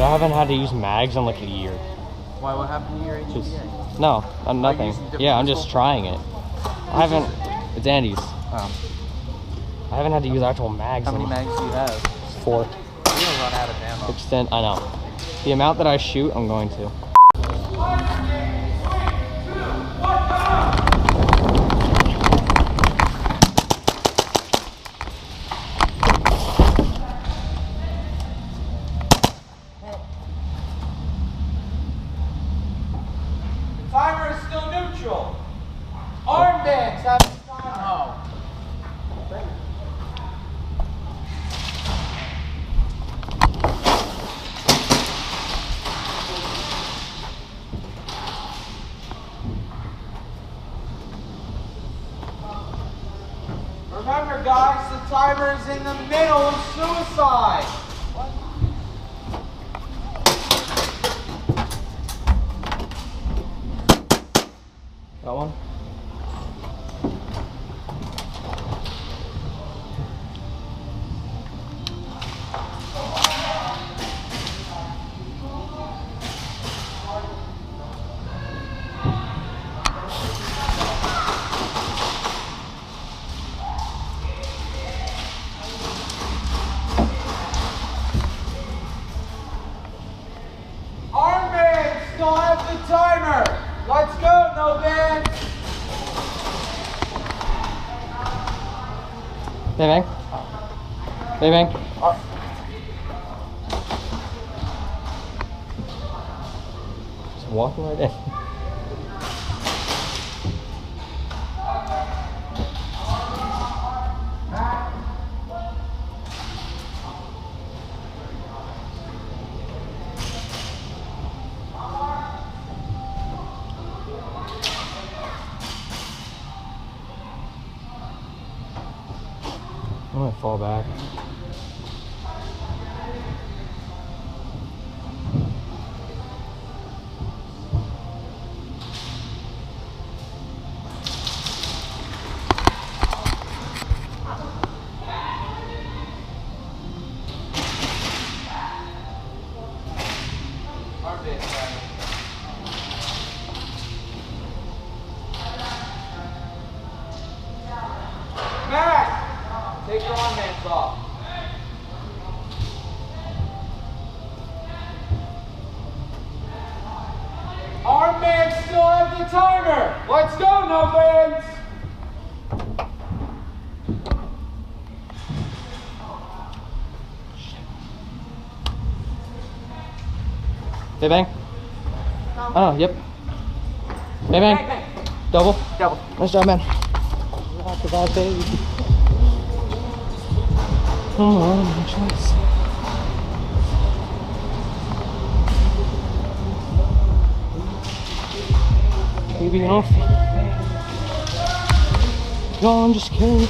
I haven't had to use mags in like a year. Why? What happened to your HPA? No, nothing. Yeah, I'm just trying it. I haven't. It's Andy's. Oh. I haven't had to use actual mags. How many mags do you have? 4. You're gonna run out of ammo. Extend. I know. The amount that I shoot, I'm going to. Timer is still neutral. Armbands have the timer. Oh. Remember, guys, the timer is in the middle of suicide. Got one? Armbands still have the timer. Let's go, no bands. Bang bang. Bang bang. Just walking right in. I'm gonna fall back. Matt, take your armbands off. Armbands still have the timer. Let's go, no bands. Bang bang. Oh, yep. Bang bang. Bang, bang. Double. Double. Nice job, man. Rock that baby. Come on, no choice. Baby off. No, I'm just kidding.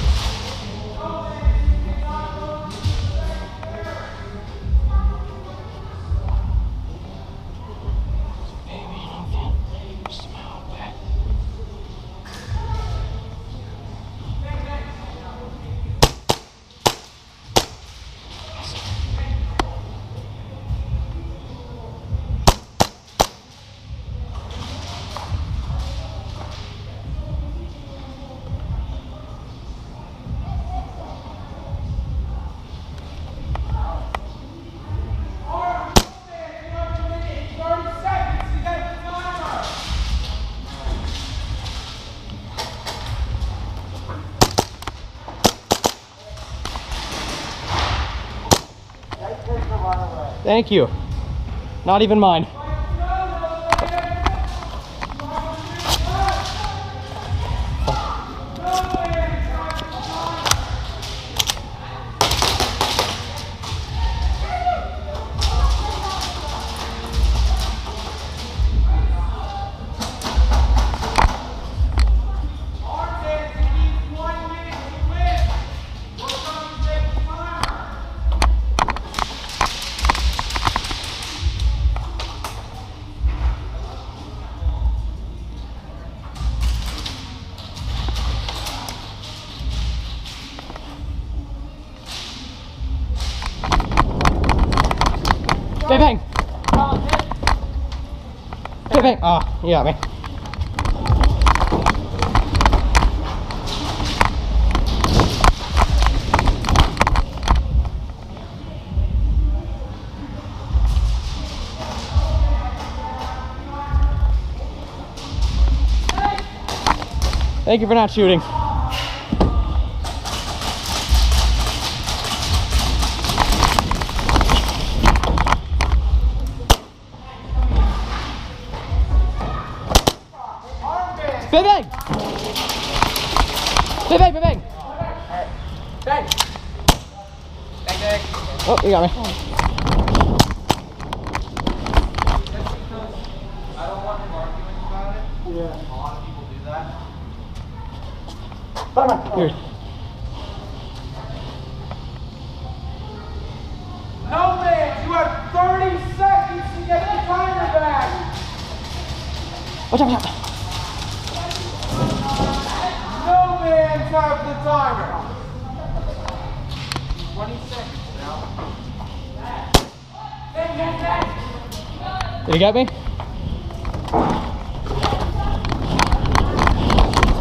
Thank you. Not even mine. Bang bang. Bang, bang. Oh, you got me. Thank you for not shooting. Bang, bang! Bang, bang, bang, bang! Bang! Bang, bang. Oh, you got me. I don't want him arguing about it. Yeah. A lot of people do that. Here. No man, you have 30 seconds to get the timer back. Watch out, watch out. No man's have the timer. 20 seconds now. Did you get me?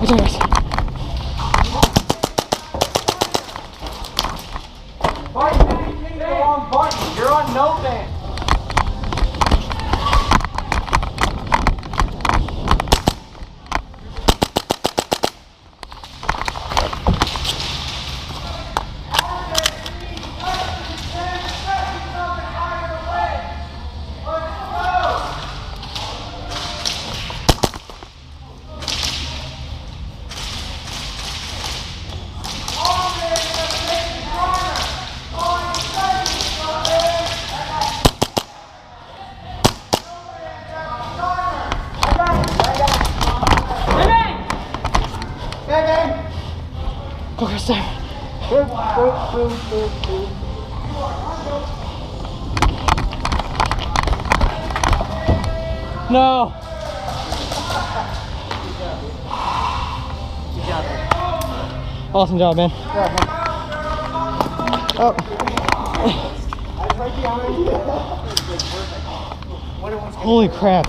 Watch out, guys. Button, you hit the wrong button. You're on no man. Go, Chris, there. No. Awesome job, man. Oh. Holy crap.